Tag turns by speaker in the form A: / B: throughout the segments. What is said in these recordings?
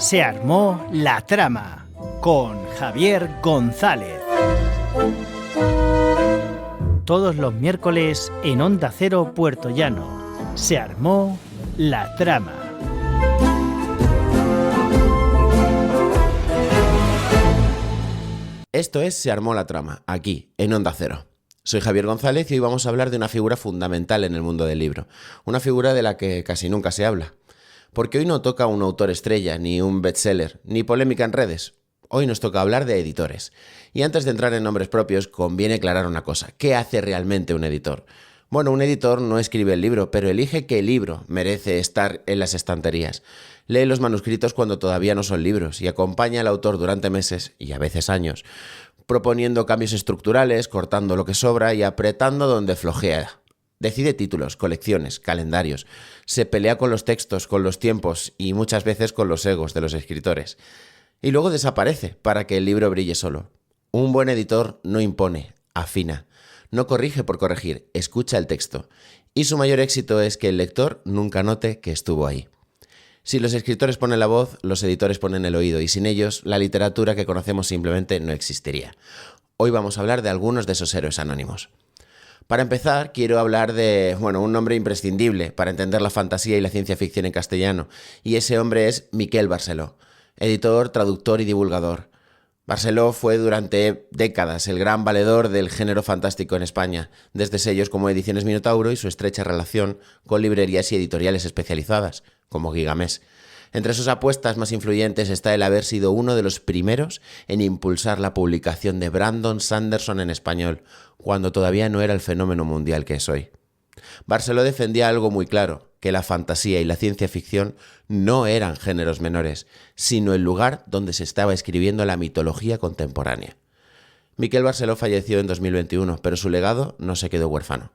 A: Se armó la trama con Javier González. Todos los miércoles en Onda Cero Puertollano. Se armó la trama.
B: Esto es Se armó la trama, aquí, en Onda Cero. Soy Javier González y hoy vamos a hablar de una figura fundamental en el mundo del libro. Una figura de la que casi nunca se habla. Porque hoy no toca un autor estrella, ni un bestseller, ni polémica en redes. Hoy nos toca hablar de editores. Y antes de entrar en nombres propios, conviene aclarar una cosa. ¿Qué hace realmente un editor? Bueno, un editor no escribe el libro, pero elige qué libro merece estar en las estanterías. Lee los manuscritos cuando todavía no son libros y acompaña al autor durante meses, y a veces años, proponiendo cambios estructurales, cortando lo que sobra y apretando donde flojea. Decide títulos, colecciones, calendarios. Se pelea con los textos, con los tiempos y muchas veces con los egos de los escritores. Y luego desaparece para que el libro brille solo. Un buen editor no impone, afina. No corrige por corregir, escucha el texto. Y su mayor éxito es que el lector nunca note que estuvo ahí. Si los escritores ponen la voz, los editores ponen el oído y sin ellos, la literatura que conocemos simplemente no existiría. Hoy vamos a hablar de algunos de esos héroes anónimos. Para empezar, quiero hablar de, un nombre imprescindible para entender la fantasía y la ciencia ficción en castellano, y ese hombre es Miquel Barceló, editor, traductor y divulgador. Barceló fue durante décadas el gran valedor del género fantástico en España, desde sellos como Ediciones Minotauro y su estrecha relación con librerías y editoriales especializadas, como Gigamés. Entre sus apuestas más influyentes está el haber sido uno de los primeros en impulsar la publicación de Brandon Sanderson en español, cuando todavía no era el fenómeno mundial que es hoy. Barceló defendía algo muy claro, que la fantasía y la ciencia ficción no eran géneros menores, sino el lugar donde se estaba escribiendo la mitología contemporánea. Miquel Barceló falleció en 2021, pero su legado no se quedó huérfano.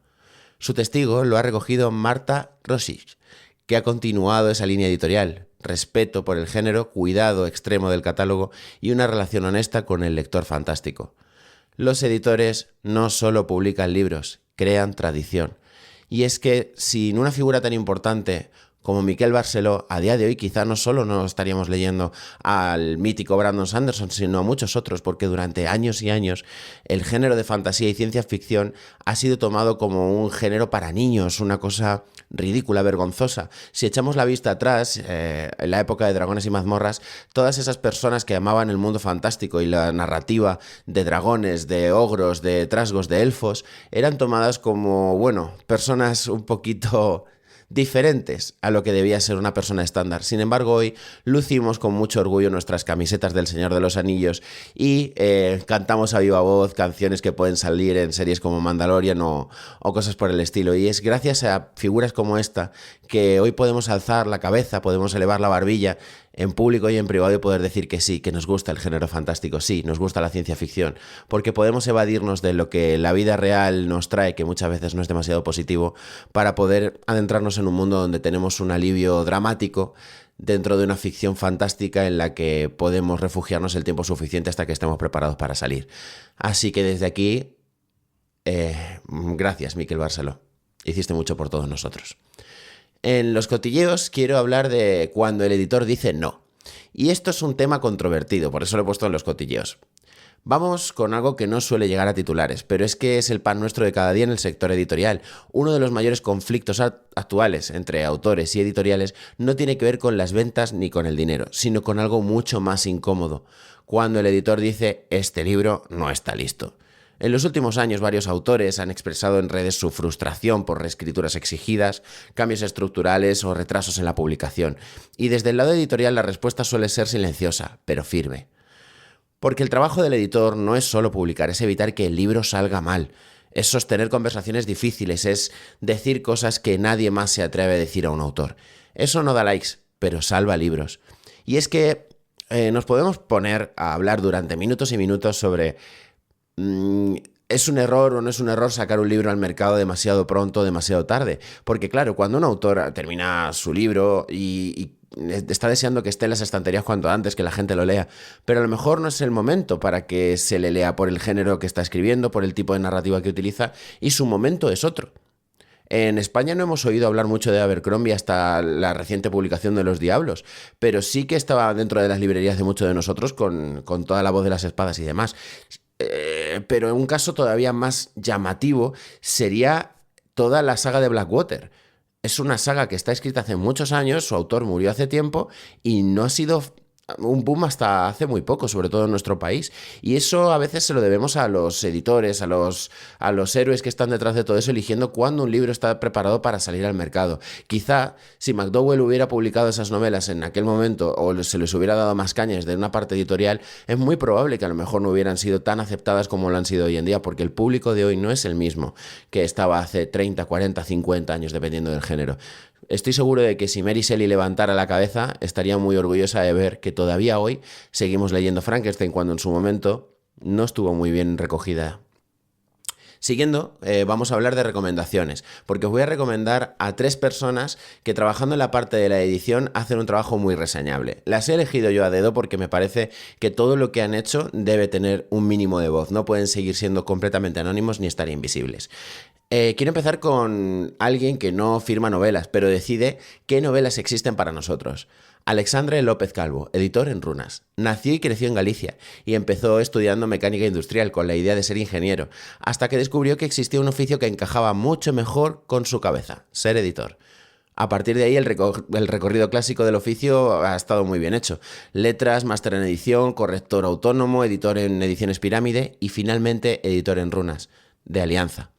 B: Su testigo lo ha recogido Marta Rosich, que ha continuado esa línea editorial, respeto por el género, cuidado extremo del catálogo y una relación honesta con el lector fantástico. Los editores no solo publican libros, crean tradición. Y es que sin una figura tan importante como Miquel Barceló, a día de hoy quizá no solo no estaríamos leyendo al mítico Brandon Sanderson, sino a muchos otros, porque durante años y años el género de fantasía y ciencia ficción ha sido tomado como un género para niños, una cosa ridícula, vergonzosa. Si echamos la vista atrás, en la época de Dragones y Mazmorras, todas esas personas que amaban el mundo fantástico y la narrativa de dragones, de ogros, de trasgos, de elfos, eran tomadas como, personas un poquito diferentes a lo que debía ser una persona estándar. Sin embargo, hoy lucimos con mucho orgullo nuestras camisetas del Señor de los Anillos y cantamos a viva voz canciones que pueden salir en series como Mandalorian o cosas por el estilo. Y es gracias a figuras como esta que hoy podemos alzar la cabeza, podemos elevar la barbilla en público y en privado y poder decir que sí, que nos gusta el género fantástico, sí, nos gusta la ciencia ficción, porque podemos evadirnos de lo que la vida real nos trae, que muchas veces no es demasiado positivo, para poder adentrarnos en un mundo donde tenemos un alivio dramático dentro de una ficción fantástica en la que podemos refugiarnos el tiempo suficiente hasta que estemos preparados para salir. Así que desde aquí, gracias, Miquel Barceló. Hiciste mucho por todos nosotros. En los cotilleos quiero hablar de cuando el editor dice no. Y esto es un tema controvertido, por eso lo he puesto en los cotilleos. Vamos con algo que no suele llegar a titulares, pero es que es el pan nuestro de cada día en el sector editorial. Uno de los mayores conflictos actuales entre autores y editoriales no tiene que ver con las ventas ni con el dinero, sino con algo mucho más incómodo. Cuando el editor dice, este libro no está listo. En los últimos años, varios autores han expresado en redes su frustración por reescrituras exigidas, cambios estructurales o retrasos en la publicación. Y desde el lado editorial la respuesta suele ser silenciosa, pero firme. Porque el trabajo del editor no es solo publicar, es evitar que el libro salga mal. Es sostener conversaciones difíciles, es decir cosas que nadie más se atreve a decir a un autor. Eso no da likes, pero salva libros. Y es que nos podemos poner a hablar durante minutos y minutos sobre ¿es un error o no es un error sacar un libro al mercado demasiado pronto o demasiado tarde? Porque claro, cuando un autor termina su libro y está deseando que esté en las estanterías cuanto antes, que la gente lo lea, pero a lo mejor no es el momento para que se le lea por el género que está escribiendo, por el tipo de narrativa que utiliza, y su momento es otro. En España no hemos oído hablar mucho de Abercrombie hasta la reciente publicación de Los Diablos, pero sí que estaba dentro de las librerías de muchos de nosotros con toda la voz de las espadas y demás. Pero un caso todavía más llamativo sería toda la saga de Blackwater. Es una saga que está escrita hace muchos años, su autor murió hace tiempo y no ha sido un boom hasta hace muy poco, sobre todo en nuestro país. Y eso a veces se lo debemos a los editores, a los héroes que están detrás de todo eso, eligiendo cuándo un libro está preparado para salir al mercado. Quizá si McDowell hubiera publicado esas novelas en aquel momento o se les hubiera dado más cañas de una parte editorial, es muy probable que a lo mejor no hubieran sido tan aceptadas como lo han sido hoy en día, porque el público de hoy no es el mismo que estaba hace 30, 40, 50 años, dependiendo del género. Estoy seguro de que si Mary Shelley levantara la cabeza, estaría muy orgullosa de ver que todavía hoy seguimos leyendo Frankenstein cuando en su momento no estuvo muy bien recogida. Siguiendo, vamos a hablar de recomendaciones, porque os voy a recomendar a 3 personas que trabajando en la parte de la edición hacen un trabajo muy reseñable. Las he elegido yo a dedo porque me parece que todo lo que han hecho debe tener un mínimo de voz, no pueden seguir siendo completamente anónimos ni estar invisibles. Quiero empezar con alguien que no firma novelas, pero decide qué novelas existen para nosotros. Alexandre López Calvo, editor en Runas. Nació y creció en Galicia y empezó estudiando mecánica industrial con la idea de ser ingeniero, hasta que descubrió que existía un oficio que encajaba mucho mejor con su cabeza, ser editor. A partir de ahí el recorrido clásico del oficio ha estado muy bien hecho. Letras, máster en edición, corrector autónomo, editor en Ediciones Pirámide y finalmente editor en Runas, de Alianza.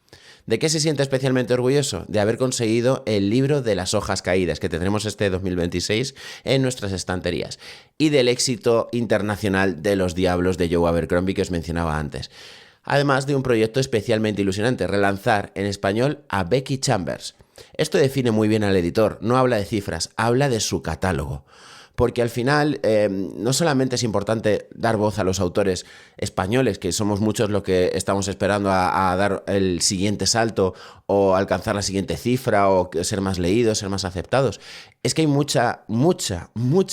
B: ¿De qué se siente especialmente orgulloso? De haber conseguido el libro de las hojas caídas, que tendremos este 2026 en nuestras estanterías, y del éxito internacional de Los Diablos de Joe Abercrombie que os mencionaba antes. Además de un proyecto especialmente ilusionante, relanzar en español a Becky Chambers. Esto define muy bien al editor, no habla de cifras, habla de su catálogo. Porque al final no solamente es importante dar voz a los autores españoles, que somos muchos los que estamos esperando a dar el siguiente salto o alcanzar la siguiente cifra o ser más leídos, ser más aceptados. Es que hay mucha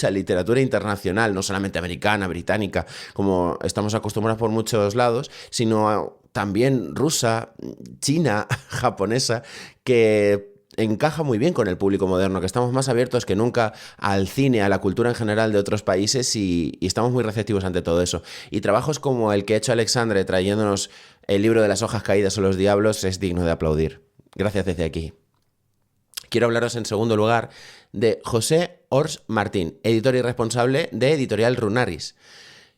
B: literatura internacional, no solamente americana, británica, como estamos acostumbrados por muchos lados, sino también rusa, china, japonesa, que encaja muy bien con el público moderno, que estamos más abiertos que nunca al cine, a la cultura en general de otros países y estamos muy receptivos ante todo eso. Y trabajos como el que ha hecho Alexandre trayéndonos el libro de las hojas caídas o Los Diablos es digno de aplaudir. Gracias desde aquí. Quiero hablaros en segundo lugar de José Ors Martín, editor y responsable de Editorial Runaris.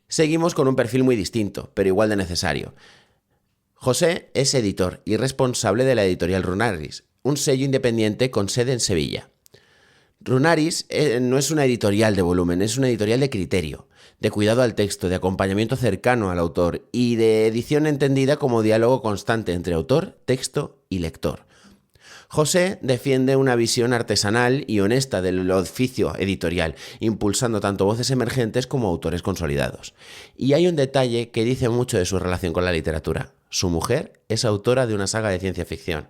B: Seguimos con un perfil muy distinto, pero igual de necesario. José es editor y responsable de la Editorial Runaris, un sello independiente con sede en Sevilla. Runaris no es una editorial de volumen, es una editorial de criterio, de cuidado al texto, de acompañamiento cercano al autor y de edición entendida como diálogo constante entre autor, texto y lector. José defiende una visión artesanal y honesta del oficio editorial, impulsando tanto voces emergentes como autores consolidados. Y hay un detalle que dice mucho de su relación con la literatura. Su mujer es autora de una saga de ciencia ficción.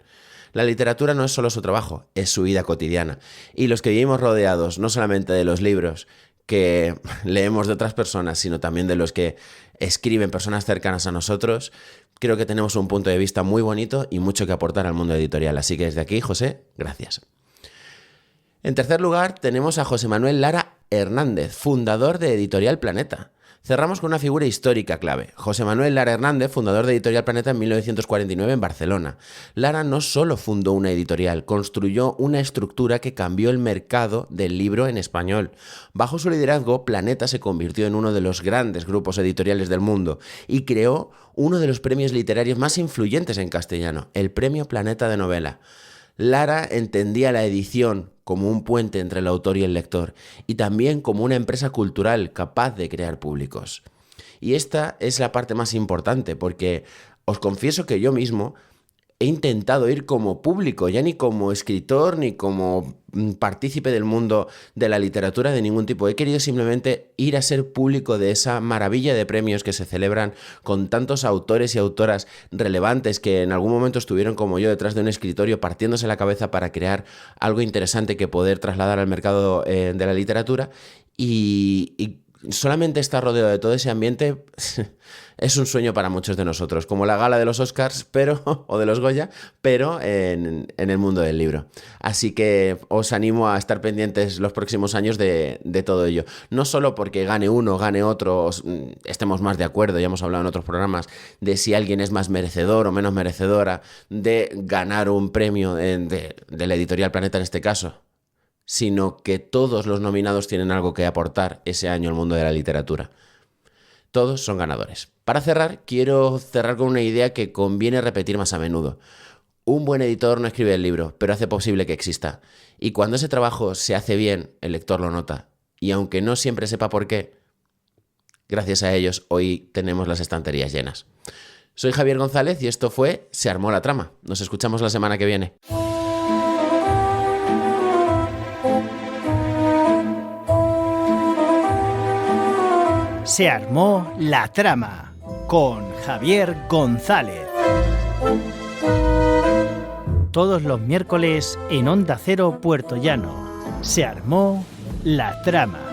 B: La literatura no es solo su trabajo, es su vida cotidiana. Y los que vivimos rodeados no solamente de los libros que leemos de otras personas, sino también de los que escriben personas cercanas a nosotros, creo que tenemos un punto de vista muy bonito y mucho que aportar al mundo editorial. Así que desde aquí, José, gracias. En tercer lugar, tenemos a José Manuel Lara Hernández, fundador de Editorial Planeta. Cerramos con una figura histórica clave. José Manuel Lara Hernández, fundador de Editorial Planeta en 1949 en Barcelona. Lara no solo fundó una editorial, construyó una estructura que cambió el mercado del libro en español. Bajo su liderazgo, Planeta se convirtió en uno de los grandes grupos editoriales del mundo y creó uno de los premios literarios más influyentes en castellano, el Premio Planeta de Novela. Lara entendía la edición como un puente entre el autor y el lector, y también como una empresa cultural capaz de crear públicos. Y esta es la parte más importante, porque os confieso que yo mismo he intentado ir como público, ya ni como escritor, ni como partícipe del mundo de la literatura de ningún tipo. He querido simplemente ir a ser público de esa maravilla de premios que se celebran con tantos autores y autoras relevantes que en algún momento estuvieron como yo detrás de un escritorio partiéndose la cabeza para crear algo interesante que poder trasladar al mercado de la literatura. Y solamente estar rodeado de todo ese ambiente es un sueño para muchos de nosotros, como la gala de los Oscars, o de los Goya, pero en el mundo del libro. Así que os animo a estar pendientes los próximos años de todo ello. No solo porque gane uno, gane otro, estemos más de acuerdo, ya hemos hablado en otros programas, de si alguien es más merecedor o menos merecedora de ganar un premio de la editorial Planeta en este caso, sino que todos los nominados tienen algo que aportar ese año al mundo de la literatura. Todos son ganadores. Para cerrar, quiero cerrar con una idea que conviene repetir más a menudo. Un buen editor no escribe el libro, pero hace posible que exista. Y cuando ese trabajo se hace bien, el lector lo nota. Y aunque no siempre sepa por qué, gracias a ellos hoy tenemos las estanterías llenas. Soy Javier González y esto fue Se armó la trama. Nos escuchamos la semana que viene.
A: Se armó la trama con Javier González. Todos los miércoles en Onda Cero Puerto Llano. Se armó la trama.